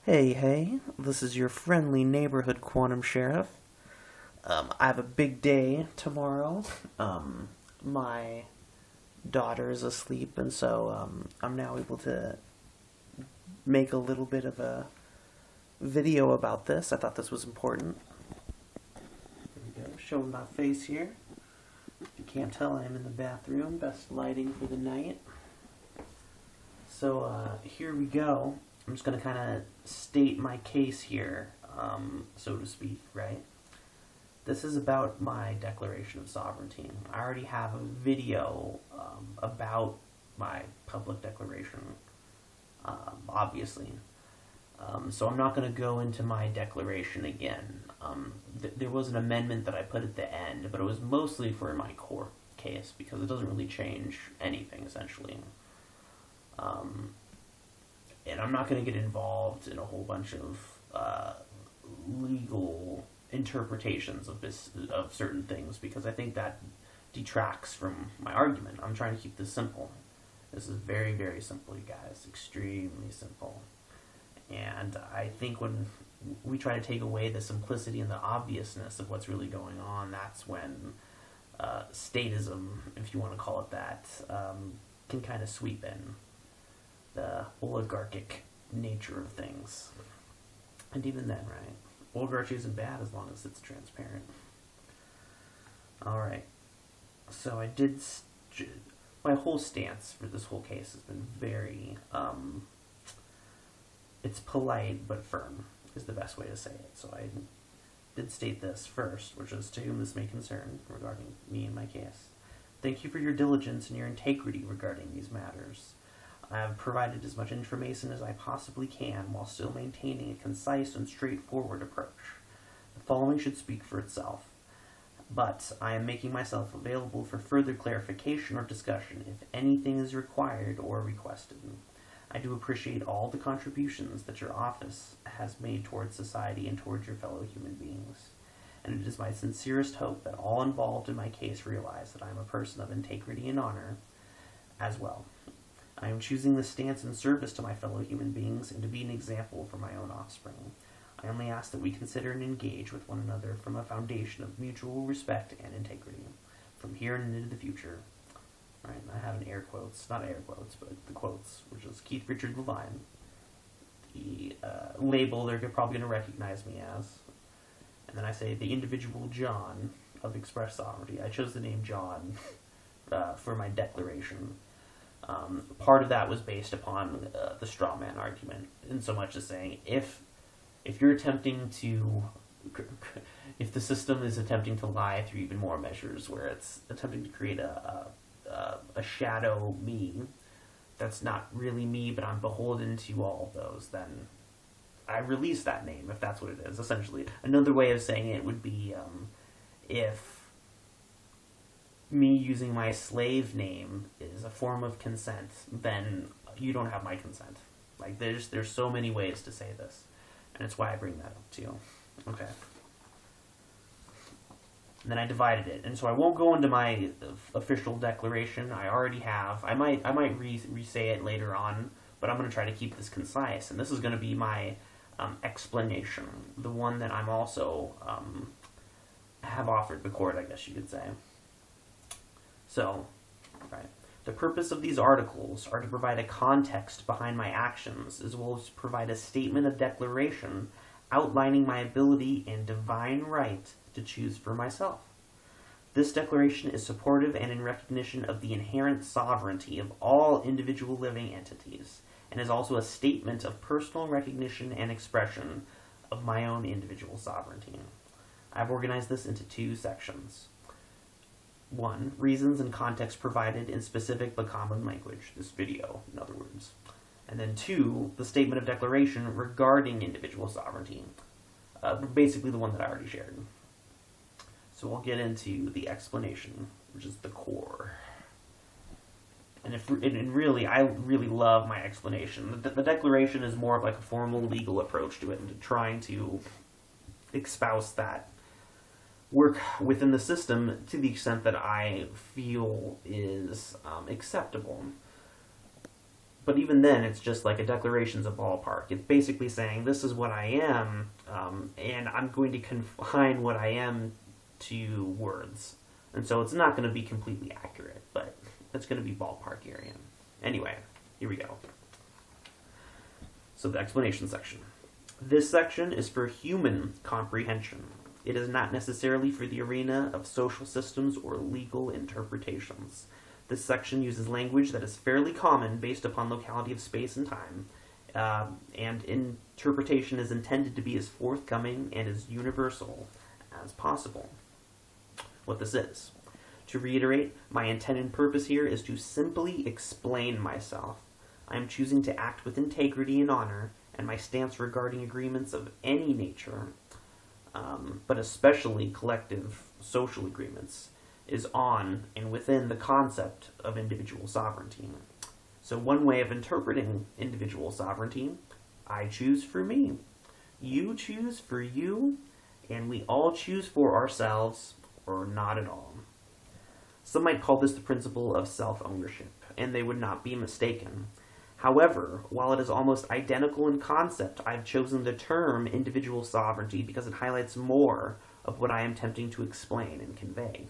Hey, this is your friendly neighborhood quantum sheriff. I have a big day tomorrow. My daughter is asleep, and so I'm now able to make a little bit of a video about this. I thought this was important. There we go, showing my face here. If you can't tell, I'm in the bathroom. Best lighting for the night. So here we go. I'm just going to kind of state my case here, so to speak, right? This is about my Declaration of Sovereignty. I already have a video about my public declaration, obviously. So I'm not going to go into my declaration again. There was an amendment that I put at the end, but it was mostly for my court case because it doesn't really change anything, essentially. And I'm not going to get involved in a whole bunch of legal interpretations of certain things because I think that detracts from my argument. I'm trying to keep this simple. This is very, very simple, you guys. Extremely simple. And I think when we try to take away the simplicity and the obviousness of what's really going on, that's when statism, if you want to call it that, can kind of sweep in the oligarchic nature of things. And even then, right? Oligarchy isn't bad as long as it's transparent. Alright. So I did... my whole stance for this whole case has been very... it's polite but firm, is the best way to say it. So I did state this first, which is to whom this may concern regarding me and my case. Thank you for your diligence and your integrity regarding these matters. I have provided as much information as I possibly can while still maintaining a concise and straightforward approach. The following should speak for itself, but I am making myself available for further clarification or discussion if anything is required or requested. I do appreciate all the contributions that your office has made towards society and towards your fellow human beings, and it is my sincerest hope that all involved in my case realize that I am a person of integrity and honor as well. I am choosing this stance in service to my fellow human beings and to be an example for my own offspring. I only ask that we consider and engage with one another from a foundation of mutual respect and integrity, from here and into the future. Right, I have an air quotes, not air quotes, but the quotes, which is Keith Richard Levine. The label they're probably going to recognize me as. And then I say the individual John of Express Sovereignty. I chose the name John for my declaration. Part of that was based upon the straw man argument, in so much as saying if you're attempting to, if the system is attempting to lie through even more measures, where it's attempting to create a shadow me that's not really me, but I'm beholden to all of those, then I release that name, if that's what it is. Essentially, another way of saying it would be if me using my slave name is a form of consent, then you don't have my consent. Like, there's so many ways to say this, and it's why I bring that up to you. Okay. And then I divided it, and so I won't go into my official declaration. I already have. I might re-say it later on, but I'm going to try to keep this concise, and this is going to be my explanation, the one that I'm also have offered the court, I guess you could say. So, right, the purpose of these articles are to provide a context behind my actions, as well as provide a statement of declaration outlining my ability and divine right to choose for myself. This declaration is supportive and in recognition of the inherent sovereignty of all individual living entities, and is also a statement of personal recognition and expression of my own individual sovereignty. I've organized this into two sections. 1. Reasons and context provided in specific but common language, this video, in other words. And then 2, the statement of declaration regarding individual sovereignty, basically the one that I already shared. So we'll get into the explanation, which is the core. And really, I really love my explanation. The declaration is more of like a formal legal approach to it, and to trying to espouse that work within the system to the extent that I feel is acceptable. But even then, it's just like a declaration's a ballpark. It's basically saying, this is what I am, and I'm going to confine what I am to words. And so it's not going to be completely accurate, but it's going to be ballpark area. Anyway, here we go. So the explanation section. This section is for human comprehension. It is not necessarily for the arena of social systems or legal interpretations. This section uses language that is fairly common based upon locality of space and time, and interpretation is intended to be as forthcoming and as universal as possible. What this is. To reiterate, my intent and purpose here is to simply explain myself. I am choosing to act with integrity and honor, and my stance regarding agreements of any nature, but especially collective social agreements, is on and within the concept of individual sovereignty. So one way of interpreting individual sovereignty, I choose for me, you choose for you, and we all choose for ourselves, or not at all. Some might call this the principle of self-ownership, and they would not be mistaken. However, while it is almost identical in concept, I've chosen the term individual sovereignty because it highlights more of what I am attempting to explain and convey.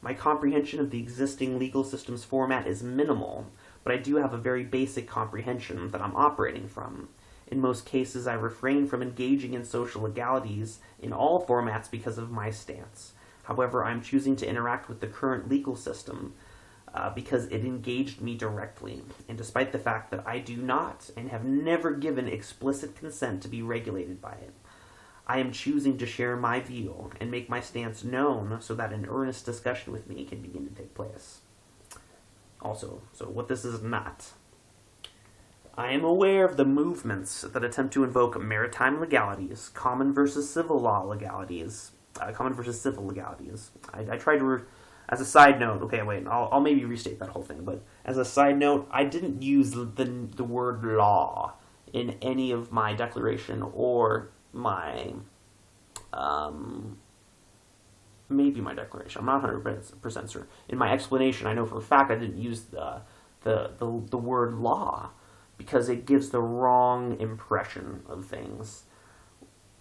My comprehension of the existing legal system's format is minimal, but I do have a very basic comprehension that I'm operating from. In most cases, I refrain from engaging in social legalities in all formats because of my stance. However, I'm choosing to interact with the current legal system because it engaged me directly, and despite the fact that I do not and have never given explicit consent to be regulated by it, I am choosing to share my view and make my stance known so that an earnest discussion with me can begin to take place. Also, so what this is not. I am aware of the movements that attempt to invoke maritime legalities, common versus civil legalities. I tried to, as a side note, okay, wait, I'll maybe restate that whole thing, but as a side note, I didn't use the word law in any of my declaration or my, maybe my declaration. I'm not 100% sure. In my explanation, I know for a fact I didn't use the word law because it gives the wrong impression of things.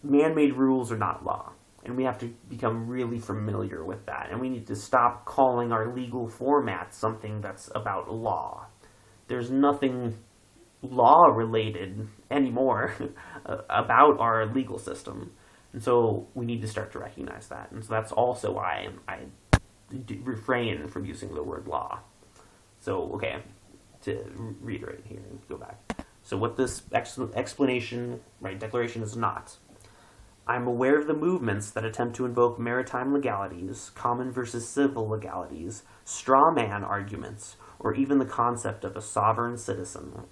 Man-made rules are not law. And we have to become really familiar with that. And we need to stop calling our legal format something that's about law. There's nothing law-related anymore about our legal system. And so we need to start to recognize that. And so that's also why I refrain from using the word law. So, okay, to reiterate here and go back. So what this explanation, right, declaration is not. I'm aware of the movements that attempt to invoke maritime legalities, common versus civil legalities, straw man arguments, or even the concept of a sovereign citizen.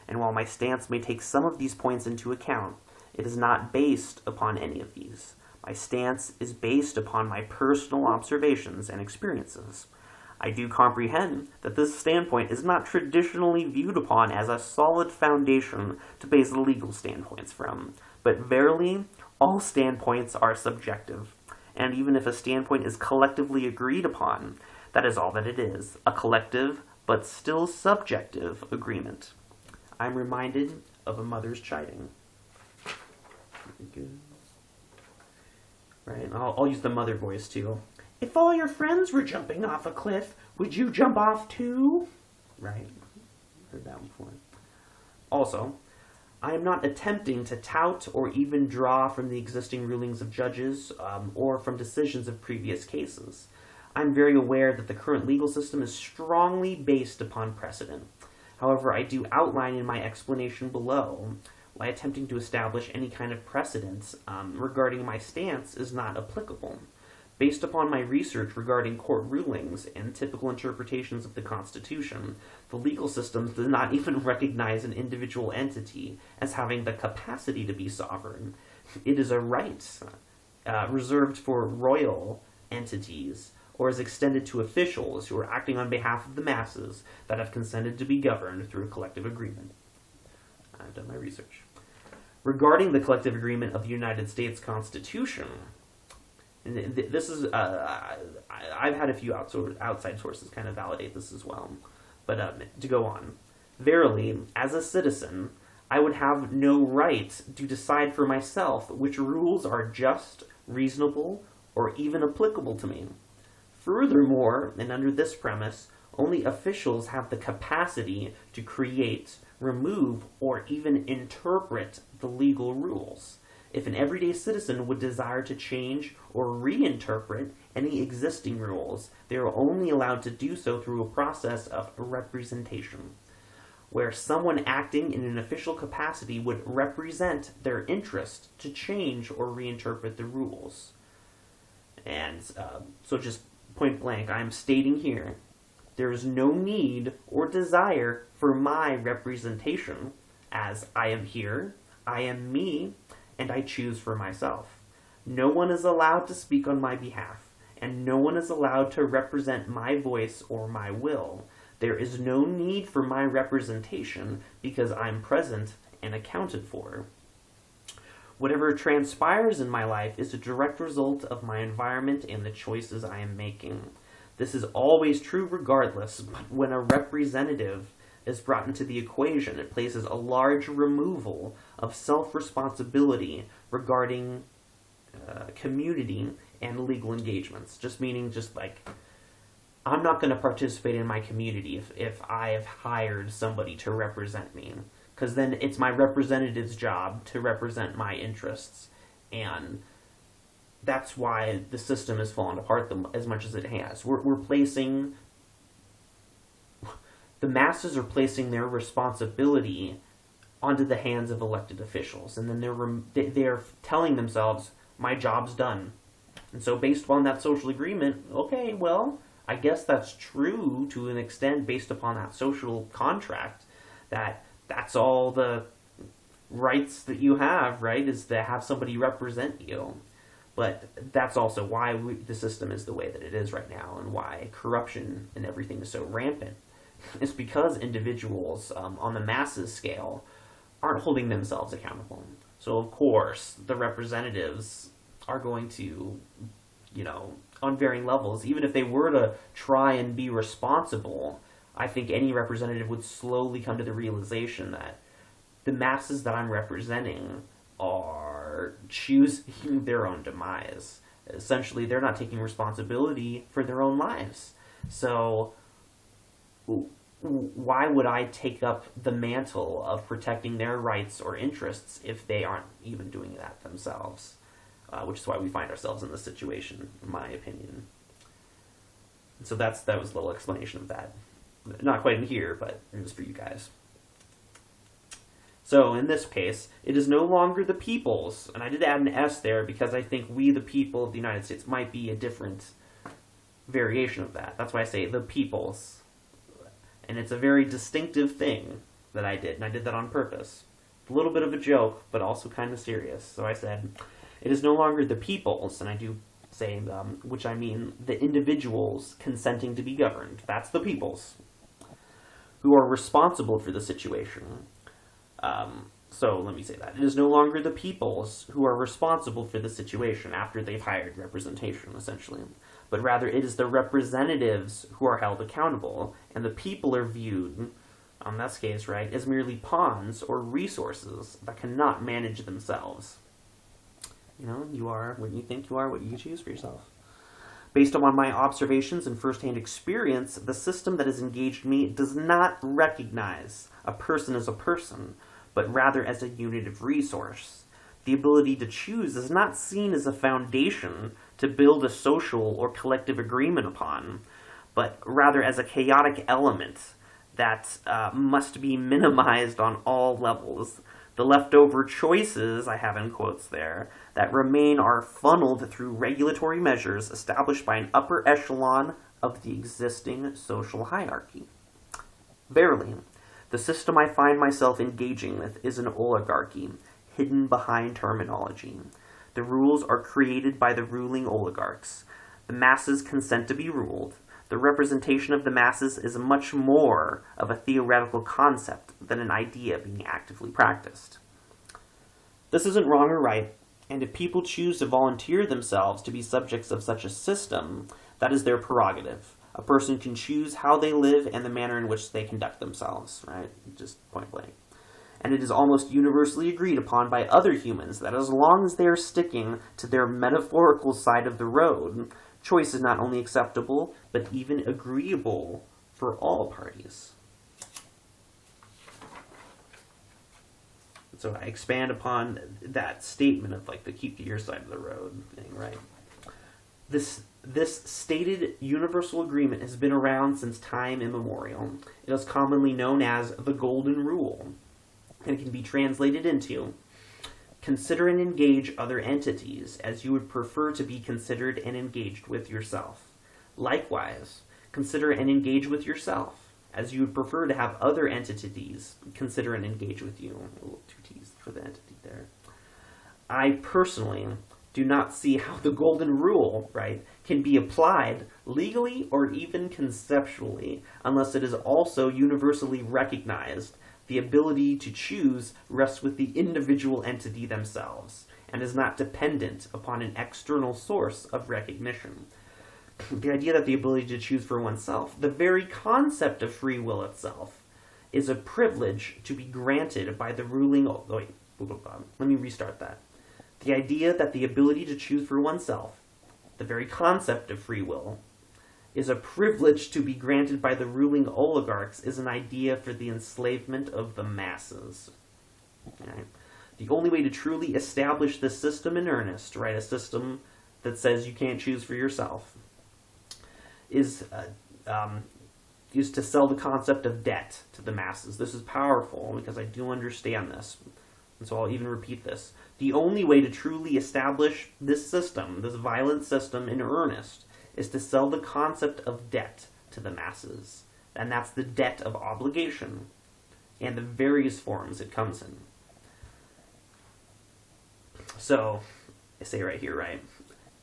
And while my stance may take some of these points into account, it is not based upon any of these. My stance is based upon my personal observations and experiences. I do comprehend that this standpoint is not traditionally viewed upon as a solid foundation to base legal standpoints from, but verily, all standpoints are subjective, and even if a standpoint is collectively agreed upon, that is all that it is, a collective, but still subjective agreement. I'm reminded of a mother's chiding. Right, I'll use the mother voice too. If all your friends were jumping off a cliff, would you jump off too? Right, heard that before. Also, I am not attempting to tout or even draw from the existing rulings of judges or from decisions of previous cases. I'm very aware that the current legal system is strongly based upon precedent. However, I do outline in my explanation below why attempting to establish any kind of precedent regarding my stance is not applicable. Based upon my research regarding court rulings and typical interpretations of the Constitution, the legal system does not even recognize an individual entity as having the capacity to be sovereign. It is a right reserved for royal entities, or is extended to officials who are acting on behalf of the masses that have consented to be governed through a collective agreement. I've done my research. Regarding the collective agreement of the United States Constitution, and this is, I've had a few outside sources kind of validate this as well. But to go on, Verily, as a citizen, I would have no right to decide for myself which rules are just, reasonable, or even applicable to me. Furthermore, and under this premise, only officials have the capacity to create, remove, or even interpret the legal rules. If an everyday citizen would desire to change or reinterpret any existing rules, they are only allowed to do so through a process of representation, where someone acting in an official capacity would represent their interest to change or reinterpret the rules. And so just point blank, I'm stating here, there is no need or desire for my representation, as I am here, I am me, and I choose for myself. No one is allowed to speak on my behalf, and no one is allowed to represent my voice or my will. There is no need for my representation because I'm present and accounted for. Whatever transpires in my life is a direct result of my environment and the choices I am making. This is always true regardless, but when a representative is brought into the equation, it places a large removal of self-responsibility regarding community and legal engagements. Just meaning, I'm not going to participate in my community if I have hired somebody to represent me, because then it's my representative's job to represent my interests, and that's why the system has fallen apart as much as it has. The masses are placing their responsibility onto the hands of elected officials, and then they're telling themselves, my job's done. And so based on that social agreement, okay, well, I guess that's true to an extent based upon that social contract, that's all the rights that you have, right, is to have somebody represent you. But that's also why the system is the way that it is right now, and why corruption and everything is so rampant. It's because individuals on the masses scale aren't holding themselves accountable. So of course, the representatives are going to, on varying levels, even if they were to try and be responsible, I think any representative would slowly come to the realization that the masses that I'm representing are choosing their own demise. Essentially, they're not taking responsibility for their own lives. So why would I take up the mantle of protecting their rights or interests if they aren't even doing that themselves? Which is why we find ourselves in this situation, in my opinion. So that was a little explanation of that. Not quite in here, but it was for you guys. So in this case, it is no longer the people's, and I did add an S there because I think we, the people of the United States, might be a different variation of that. That's why I say the people's. And it's a very distinctive thing that I did, and I did that on purpose. A little bit of a joke, but also kind of serious. So I said, it is no longer the people's, and I do say, which I mean the individuals consenting to be governed. That's the people's, who are responsible for the situation. So let me say that. It is no longer the peoples who are responsible for the situation after they've hired representation, essentially. But rather it is the representatives who are held accountable, and the people are viewed, on this case, right, as merely pawns or resources that cannot manage themselves. You are what you think you are, what you choose for yourself. Based upon my observations and first-hand experience, the system that has engaged me does not recognize a person as a person, but rather as a unit of resource. The ability to choose is not seen as a foundation to build a social or collective agreement upon, but rather as a chaotic element that must be minimized on all levels. The leftover choices, I have in quotes there, that remain are funneled through regulatory measures established by an upper echelon of the existing social hierarchy. Verily, the system I find myself engaging with is an oligarchy, hidden behind terminology. The rules are created by the ruling oligarchs. The masses consent to be ruled. The representation of the masses is much more of a theoretical concept than an idea being actively practiced. This isn't wrong or right, and if people choose to volunteer themselves to be subjects of such a system, that is their prerogative. A person can choose how they live and the manner in which they conduct themselves, right? Just point blank. And it is almost universally agreed upon by other humans that as long as they are sticking to their metaphorical side of the road, choice is not only acceptable, but even agreeable for all parties. So I expand upon that statement of like the keep to your side of the road thing, right? This stated universal agreement has been around since time immemorial. It is commonly known as the Golden Rule, and it can be translated into: consider and engage other entities as you would prefer to be considered and engaged with yourself. Likewise, consider and engage with yourself as you would prefer to have other entities consider and engage with you. A little two T's for the entity there. I personally do not see how the Golden Rule, right, can be applied legally or even conceptually unless it is also universally recognized. The ability to choose rests with the individual entity themselves and is not dependent upon an external source of recognition. The idea that the ability to choose for oneself, the very concept of free will itself, is a privilege to be granted by the ruling... let me restart that. The idea that the ability to choose for oneself, the very concept of free will, is a privilege to be granted by the ruling oligarchs is an idea for the enslavement of the masses. Okay? The only way to truly establish this system in earnest, right, a system that says you can't choose for yourself, is to sell the concept of debt to the masses. This is powerful because I do understand this, and so I'll even repeat this. The only way to truly establish this system, this violent system in earnest, is to sell the concept of debt to the masses. And that's the debt of obligation and the various forms it comes in. So, I say right here, right?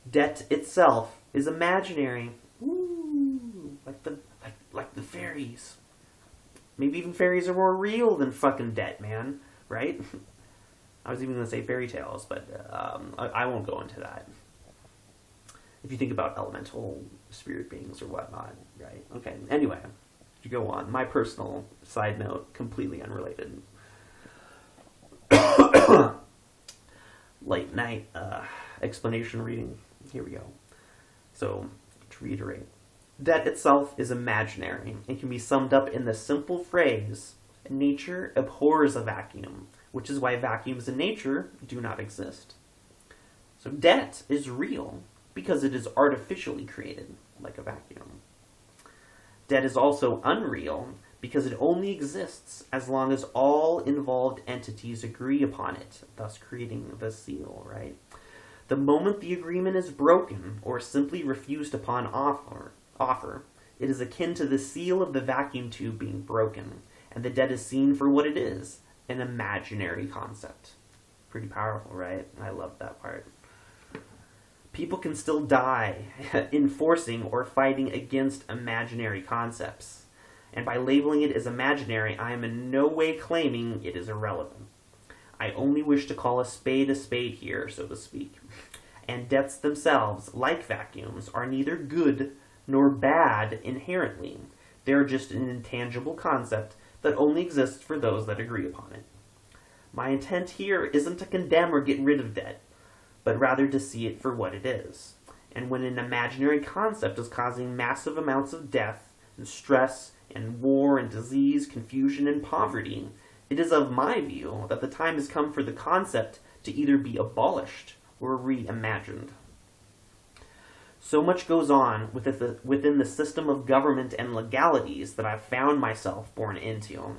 Debt itself is imaginary. Ooh, like the fairies. Maybe even fairies are more real than fucking debt, man. Right? I was even going to say fairy tales, but I won't go into that. If you think about elemental spirit beings or whatnot, right? Okay, anyway, to go on. My personal side note, completely unrelated. Late night explanation reading. Here we go. So, to reiterate. Debt itself is imaginary and can be summed up in the simple phrase, nature abhors a vacuum, which is why vacuums in nature do not exist. So debt is real because it is artificially created, like a vacuum. Debt is also unreal because it only exists as long as all involved entities agree upon it, thus creating the seal, right? The moment the agreement is broken or simply refused upon offer, it is akin to the seal of the vacuum tube being broken, and the debt is seen for what it is, an imaginary concept. Pretty powerful, right? I love that part. People can still die enforcing or fighting against imaginary concepts. And by labeling it as imaginary, I am in no way claiming it is irrelevant. I only wish to call a spade here, so to speak. And debts themselves, like vacuums, are neither good nor bad inherently. They are just an intangible concept that only exists for those that agree upon it. My intent here isn't to condemn or get rid of debt, but rather to see it for what it is. And when an imaginary concept is causing massive amounts of death and stress and war and disease, confusion and poverty, it is of my view that the time has come for the concept to either be abolished or reimagined. So much goes on within the system of government and legalities that I've found myself born into,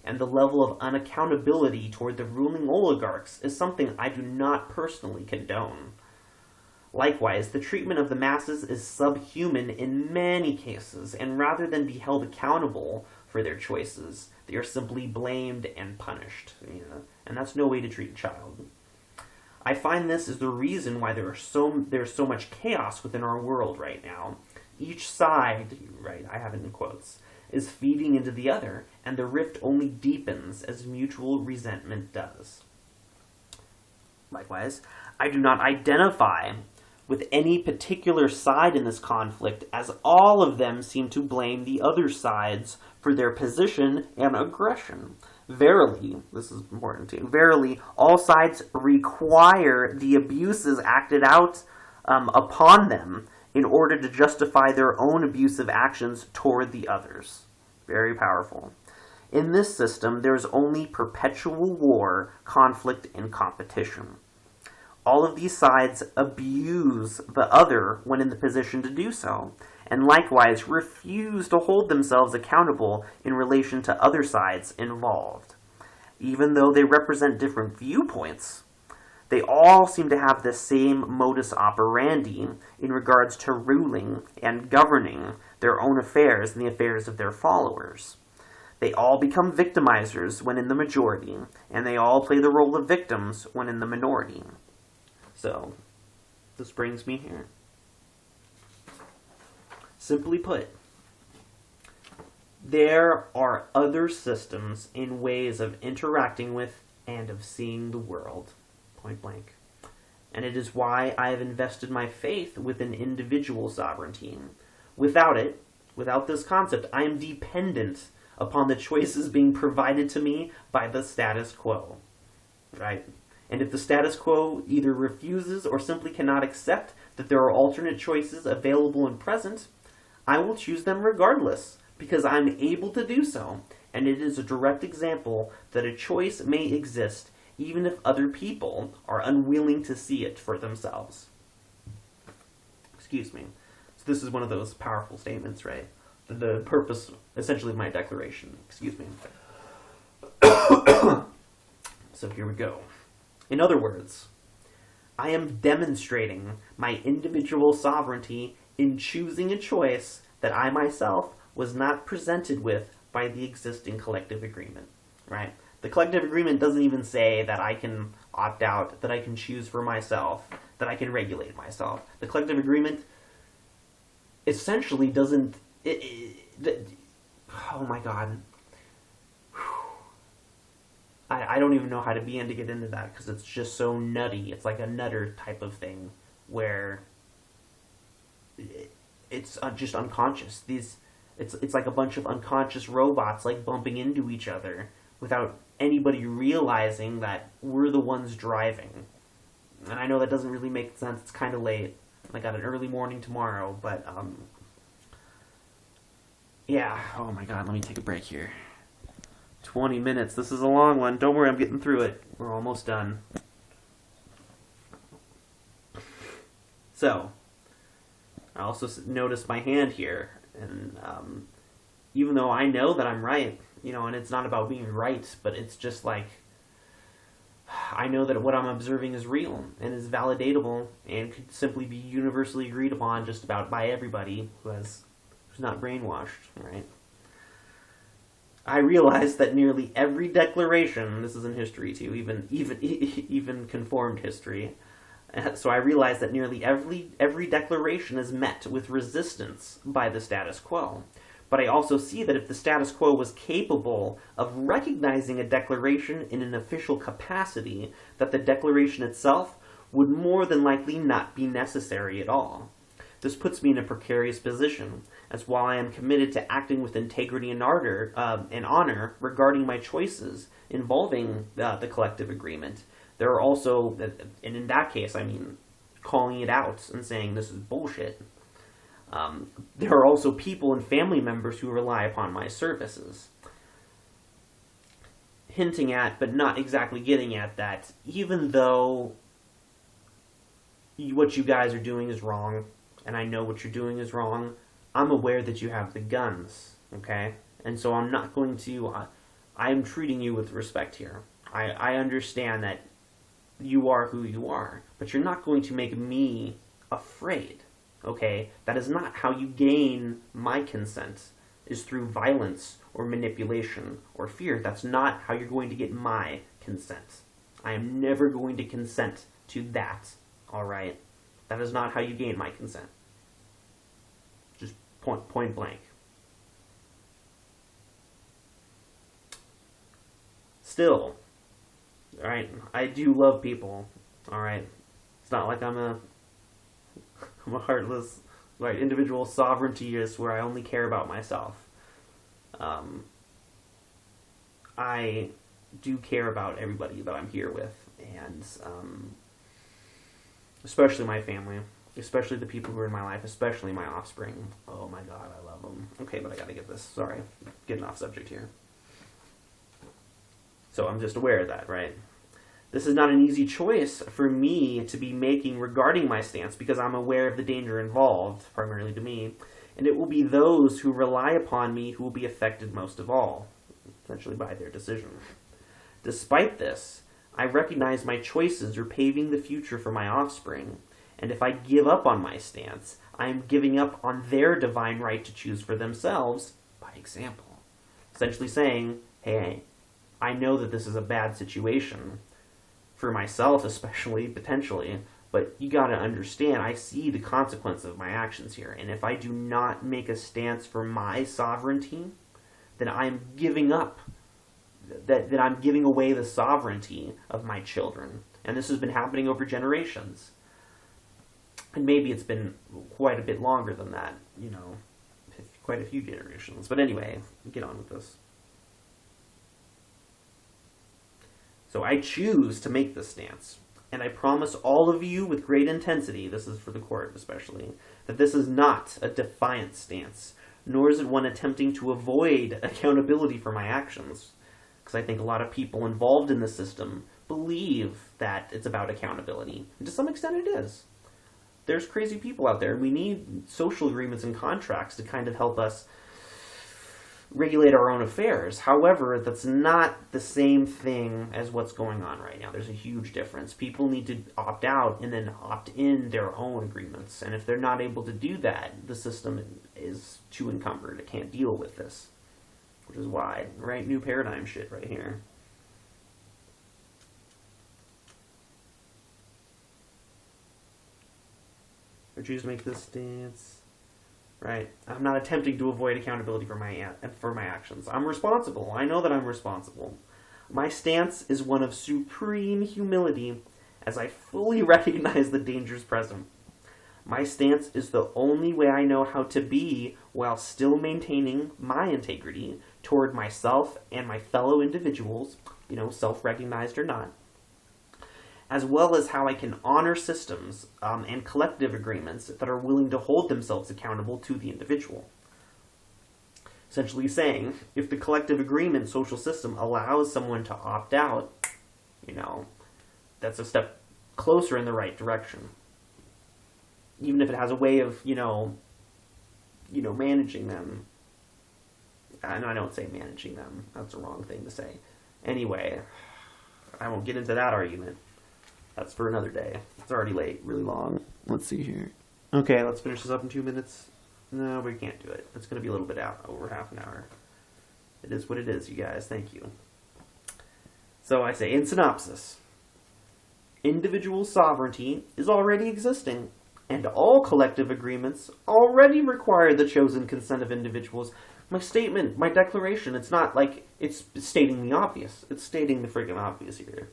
and the level of unaccountability toward the ruling oligarchs is something I do not personally condone. Likewise, the treatment of the masses is subhuman in many cases, and rather than be held accountable for their choices, they are simply blamed and punished. And that's no way to treat a child. I find this is the reason why there's so much chaos within our world right now. Each side, right, I have it in quotes, is feeding into the other, and the rift only deepens as mutual resentment does. Likewise, I do not identify with any particular side in this conflict, as all of them seem to blame the other sides for their position and aggression. Verily, this is important too, verily, all sides require the abuses acted out upon them in order to justify their own abusive actions toward the others. Very powerful. In this system, there is only perpetual war, conflict, and competition. All of these sides abuse the other when in the position to do so, and likewise refuse to hold themselves accountable in relation to other sides involved. Even though they represent different viewpoints, they all seem to have the same modus operandi in regards to ruling and governing their own affairs and the affairs of their followers. They all become victimizers when in the majority, and they all play the role of victims when in the minority. So, this brings me here. Simply put, there are other systems and ways of interacting with and of seeing the world, point blank. And it is why I have invested my faith within individual sovereignty. Without it, without this concept, I am dependent upon the choices being provided to me by the status quo, right? And if the status quo either refuses or simply cannot accept that there are alternate choices available and present, I will choose them regardless, because I'm able to do so, and it is a direct example that a choice may exist even if other people are unwilling to see it for themselves. Excuse me. So this is one of those powerful statements, right? The purpose, essentially, of my declaration. Excuse me. So here we go. In other words, I am demonstrating my individual sovereignty in choosing a choice that I myself was not presented with by the existing collective agreement, right? The collective agreement doesn't even say that I can opt out, that I can choose for myself, that I can regulate myself. The collective agreement essentially doesn't... oh my god. I don't even know how to begin to get into that because it's just so nutty. It's like a nutter type of thing where it's just unconscious. It's like a bunch of unconscious robots like bumping into each other without anybody realizing that we're the ones driving. And I know that doesn't really make sense. It's kind of late. I got an early morning tomorrow, but yeah. Oh my god, let me take a break here. 20 minutes. This is a long one. Don't worry, I'm getting through it. We're almost done. So, I also noticed my hand here, and even though I know that I'm right, and it's not about being right, but it's just like, I know that what I'm observing is real, and is validatable, and could simply be universally agreed upon just about by everybody who's not brainwashed, right? I realized that nearly every declaration, this is in history too, even conformed history, so I realized that nearly every declaration is met with resistance by the status quo. But I also see that if the status quo was capable of recognizing a declaration in an official capacity, that the declaration itself would more than likely not be necessary at all. This puts me in a precarious position, as while I am committed to acting with integrity and ardor and honor regarding my choices involving the collective agreement, there are also, and in that case, I mean, calling it out and saying this is bullshit. There are also people and family members who rely upon my services. Hinting at, but not exactly getting at, that even though what you guys are doing is wrong, and I know what you're doing is wrong, I'm aware that you have the guns, okay? And so I'm not going to... I'm treating you with respect here. I understand that you are who you are, but you're not going to make me afraid, okay? That is not how you gain my consent, is through violence or manipulation or fear. That's not how you're going to get my consent. I am never going to consent to that, alright? That is not how you gain my consent. Just point blank. Still, alright, I do love people, alright? It's not like I'm a I'm a heartless, right? Individual sovereignty is where I only care about myself. I do care about everybody that I'm here with, and especially my family, especially the people who are in my life, especially my offspring. Oh my God, I love them. Okay, but I gotta get this. Sorry, getting off subject here. So I'm just aware of that, right? This is not an easy choice for me to be making regarding my stance because I'm aware of the danger involved, primarily to me, and it will be those who rely upon me who will be affected most of all, essentially by their decision. Despite this, I recognize my choices are paving the future for my offspring, and if I give up on my stance, I am giving up on their divine right to choose for themselves by example. Essentially saying, hey, I know that this is a bad situation, for myself especially, potentially, but you gotta understand, I see the consequence of my actions here, and if I do not make a stance for my sovereignty, then I'm giving up, that I'm giving away the sovereignty of my children. And this has been happening over generations. And maybe it's been quite a bit longer than that, quite a few generations. But anyway, get on with this. So I choose to make this stance, and I promise all of you with great intensity, this is for the court especially, that this is not a defiant stance, nor is it one attempting to avoid accountability for my actions. Because I think a lot of people involved in the system believe that it's about accountability, and to some extent it is. There's crazy people out there, and we need social agreements and contracts to kind of help us regulate our own affairs. However, that's not the same thing as what's going on right now. There's a huge difference. People need to opt out and then opt in their own agreements. And if they're not able to do that, the system is too encumbered. It can't deal with this. Which is why, right? New paradigm shit right here. I choose to make this stance. Right? I'm not attempting to avoid accountability for my actions. I'm responsible. I know that I'm responsible. My stance is one of supreme humility as I fully recognize the dangers present. My stance is the only way I know how to be while still maintaining my integrity toward myself and my fellow individuals, self-recognized or not, as well as how I can honor systems and collective agreements that are willing to hold themselves accountable to the individual. Essentially saying, if the collective agreement social system allows someone to opt out, that's a step closer in the right direction. Even if it has a way of, managing them. I don't say managing them. That's the wrong thing to say. Anyway, I won't get into that argument. That's for another day. It's already late, really long. Let's see here. Okay, let's finish this up in 2 minutes. No, we can't do it. It's going to be a little bit out, over half an hour. It is what it is, you guys. Thank you. So I say, in synopsis, individual sovereignty is already existing, and all collective agreements already require the chosen consent of individuals. My statement, my declaration, it's not like it's stating the obvious. It's stating the freaking obvious here.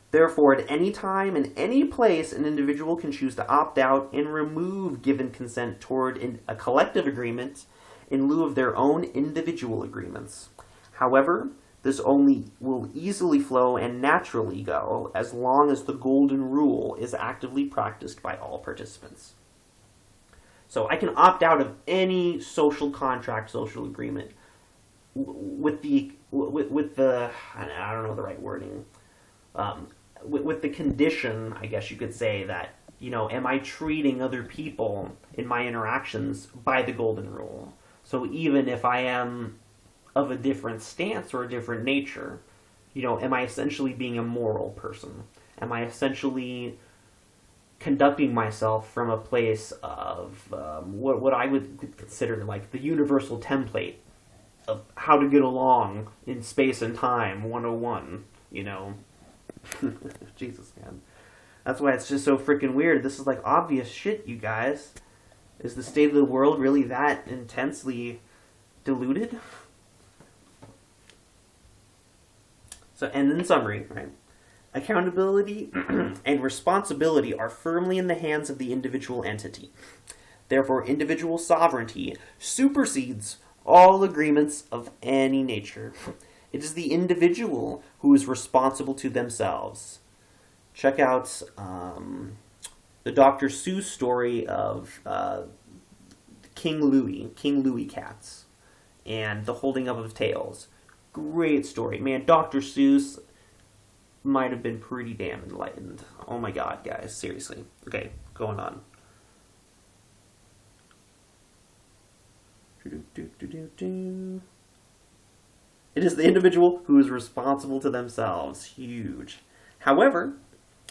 Therefore, at any time and any place, an individual can choose to opt out and remove given consent toward a collective agreement in lieu of their own individual agreements. However, this only will easily flow and naturally go as long as the golden rule is actively practiced by all participants. So I can opt out of any social contract, social agreement with the I don't know the right wording. With the condition, I guess you could say, that, am I treating other people in my interactions by the golden rule? So even if I am of a different stance or a different nature, am I essentially being a moral person? Am I essentially conducting myself from a place of what I would consider like the universal template of how to get along in space and time 101, Jesus, man. That's why it's just so freaking weird. This is like obvious shit, you guys. Is the state of the world really that intensely diluted? So, and in summary, right? Accountability and responsibility are firmly in the hands of the individual entity. Therefore, individual sovereignty supersedes all agreements of any nature. It is the individual who is responsible to themselves. Check out the Dr. Seuss story of King Louis cats, and the holding up of tails. Great story. Man, Dr. Seuss might have been pretty damn enlightened. Oh my god, guys, seriously. Okay, going on. It is the individual who is responsible to themselves. Huge. However,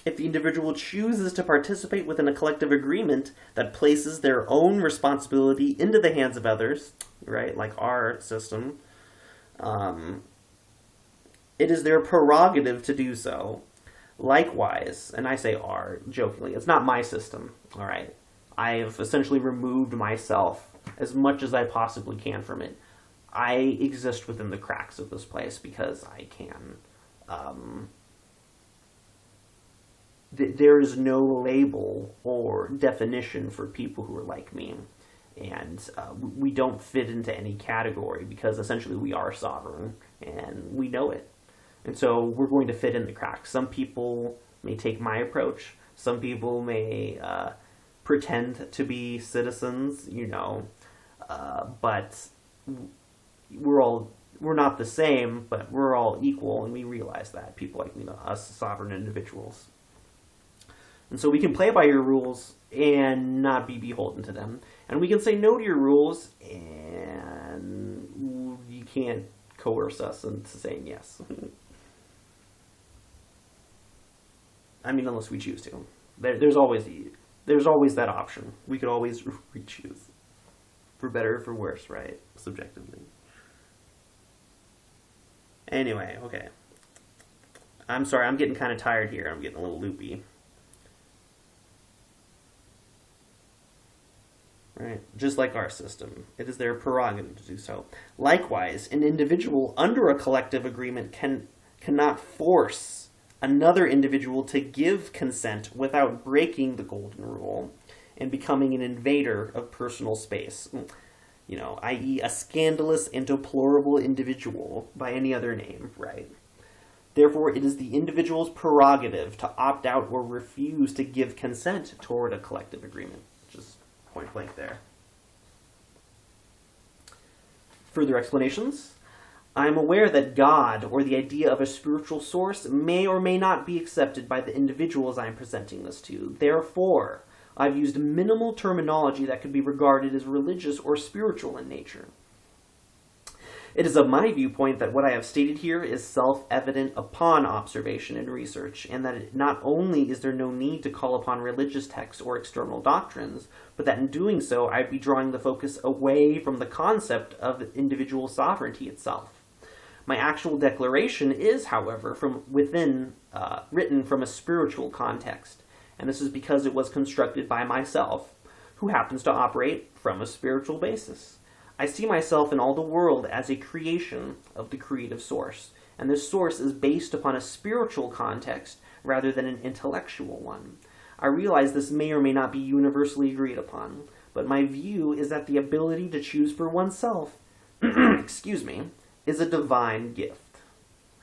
if the individual chooses to participate within a collective agreement that places their own responsibility into the hands of others, right, like our system, it is their prerogative to do so. Likewise, and I say our jokingly, it's not my system, all right? I have essentially removed myself as much as I possibly can from it. I exist within the cracks of this place because I can. There is no label or definition for people who are like me. And we don't fit into any category because essentially we are sovereign and we know it. And so we're going to fit in the cracks. Some people may take my approach. Some people may pretend to be citizens, but we're not the same, but we're all equal, and we realize that, people like us sovereign individuals. And so we can play by your rules and not be beholden to them. And we can say no to your rules, and you can't coerce us into saying yes. I mean, unless we choose to. There's always that option. We could always re-choose. For better or for worse, right? Subjectively. Anyway, okay. I'm sorry, I'm getting kind of tired here. I'm getting a little loopy. Right? Just like our system, it is their prerogative to do so. Likewise, an individual under a collective agreement cannot force another individual to give consent without breaking the golden rule and becoming an invader of personal space, i.e. a scandalous and deplorable individual by any other name, right? Therefore, it is the individual's prerogative to opt out or refuse to give consent toward a collective agreement. Just point blank there. Further explanations. I am aware that God, or the idea of a spiritual source, may or may not be accepted by the individuals I am presenting this to. Therefore, I've used minimal terminology that could be regarded as religious or spiritual in nature. It is of my viewpoint that what I have stated here is self-evident upon observation and research, and that not only is there no need to call upon religious texts or external doctrines, but that in doing so I'd be drawing the focus away from the concept of individual sovereignty itself. My actual declaration is, however, written from a spiritual context, and this is because it was constructed by myself, who happens to operate from a spiritual basis. I see myself and all the world as a creation of the creative source, and this source is based upon a spiritual context rather than an intellectual one. I realize this may or may not be universally agreed upon, but my view is that the ability to choose for oneself, is a divine gift.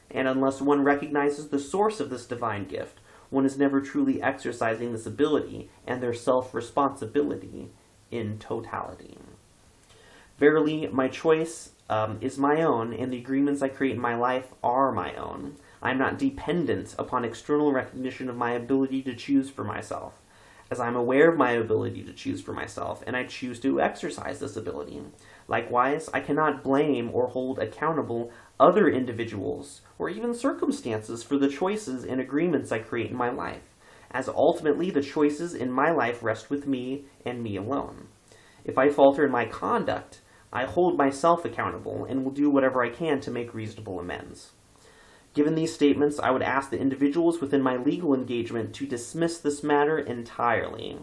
And unless one recognizes the source of this divine gift, one is never truly exercising this ability and their self-responsibility in totality. Verily, my choice is my own, and the agreements I create in my life are my own. I am not dependent upon external recognition of my ability to choose for myself, as I am aware of my ability to choose for myself, and I choose to exercise this ability. Likewise, I cannot blame or hold accountable other individuals or even circumstances for the choices and agreements I create in my life, as ultimately the choices in my life rest with me and me alone. If I falter in my conduct, I hold myself accountable and will do whatever I can to make reasonable amends. Given these statements, I would ask the individuals within my legal engagement to dismiss this matter entirely.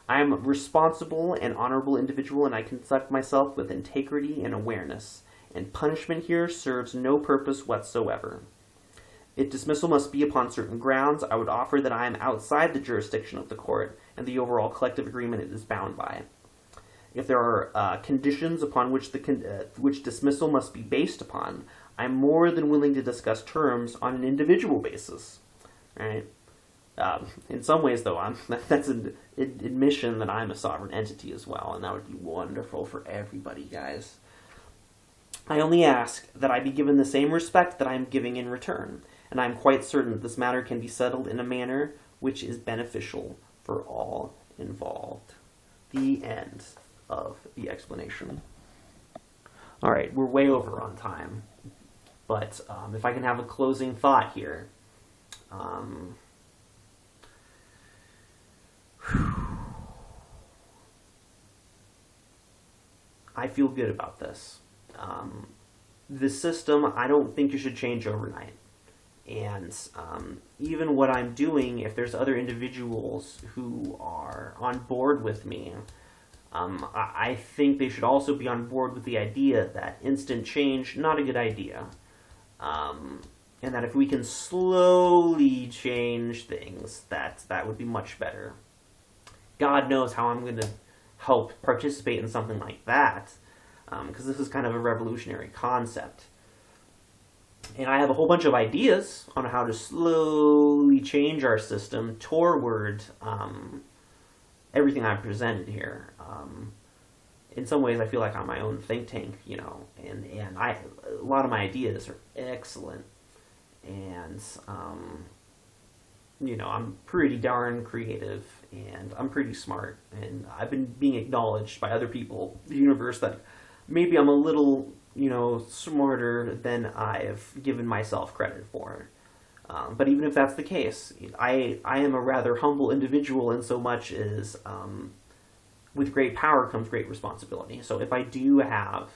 I am a responsible and honorable individual, and I conduct myself with integrity and awareness, and punishment here serves no purpose whatsoever. If dismissal must be upon certain grounds, I would offer that I am outside the jurisdiction of the court and the overall collective agreement it is bound by. If there are conditions upon which which dismissal must be based upon, I'm more than willing to discuss terms on an individual basis. Right? In some ways, though, that's an admission that I'm a sovereign entity as well, and that would be wonderful for everybody, guys. I only ask that I be given the same respect that I am giving in return, and I am quite certain that this matter can be settled in a manner which is beneficial for all involved. The end of the explanation. All right, we're way over on time, but if I can have a closing thought here. I feel good about this. The system, I don't think you should change overnight. And even what I'm doing, if there's other individuals who are on board with me, I think they should also be on board with the idea that instant change, not a good idea. And that if we can slowly change things, that would be much better. God knows how I'm going to help participate in something like that, because this is kind of a revolutionary concept. And I have a whole bunch of ideas on how to slowly change our system toward everything I've presented here. In some ways, I feel like I'm my own think tank, and a lot of my ideas are excellent. And, I'm pretty darn creative, and I'm pretty smart, and I've been being acknowledged by other people, the universe, that maybe I'm a little, smarter than I've given myself credit for. But even if that's the case, I am a rather humble individual in so much as with great power comes great responsibility. So if I do have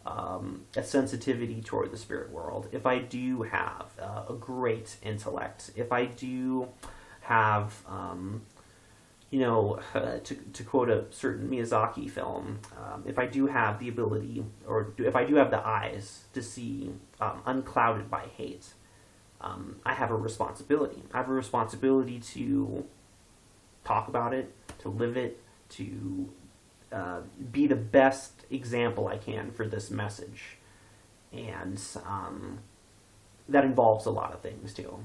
a sensitivity toward the spirit world, if I do have a great intellect, if I do have, to quote a certain Miyazaki film, if I do have the ability, or if I do have the eyes to see unclouded by hate, I have a responsibility. I have a responsibility to talk about it, to live it, to be the best example I can for this message. And that involves a lot of things, too.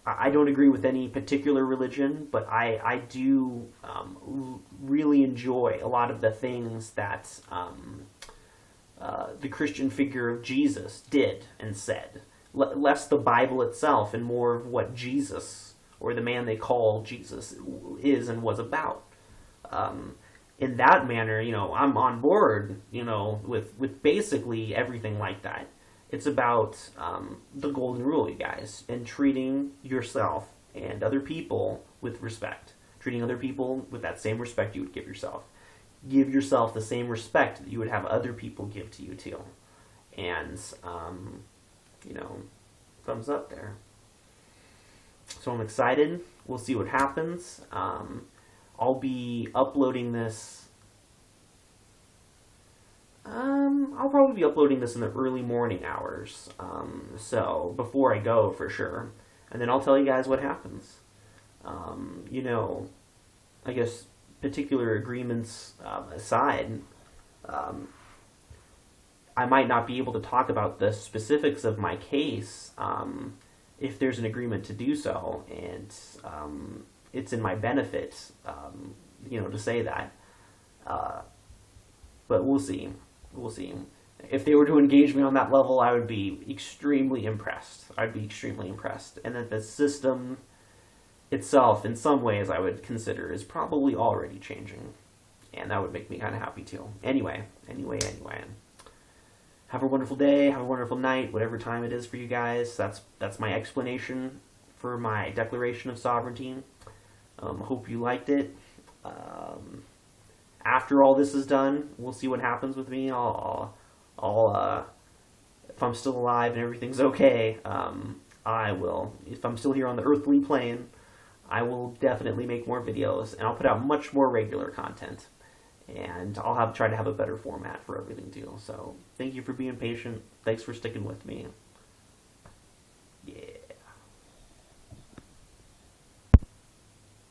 I don't agree with any particular religion, but I do really enjoy a lot of the things that the Christian figure of Jesus did and said. Less the Bible itself and more of what Jesus, or the man they call Jesus, is and was about. In that manner, I'm on board, with basically everything like that. It's about the golden rule, you guys, and treating yourself and other people with respect. Treating other people with that same respect you would give yourself. Give yourself the same respect that you would have other people give to you, too. And, thumbs up there. So I'm excited. We'll see what happens. I'll be uploading this. I'll probably be uploading this in the early morning hours. So before I go, for sure. And then I'll tell you guys what happens. I guess particular agreements aside, I might not be able to talk about the specifics of my case if there's an agreement to do so, and it's in my benefit, to say that. But we'll see. We'll see. If they were to engage me on that level, I would be extremely impressed. I'd be extremely impressed. And that the system itself, in some ways, I would consider is probably already changing. And that would make me kind of happy, too. Anyway. Have a wonderful day, have a wonderful night, whatever time it is for you guys. That's my explanation for my declaration of sovereignty. Hope you liked it. After all this is done, we'll see what happens with me. I'll if I'm still alive and everything's okay, I will. If I'm still here on the earthly plane, I will definitely make more videos, and I'll put out much more regular content. And I'll try to have a better format for everything too. So thank you for being patient. Thanks for sticking with me. Yeah.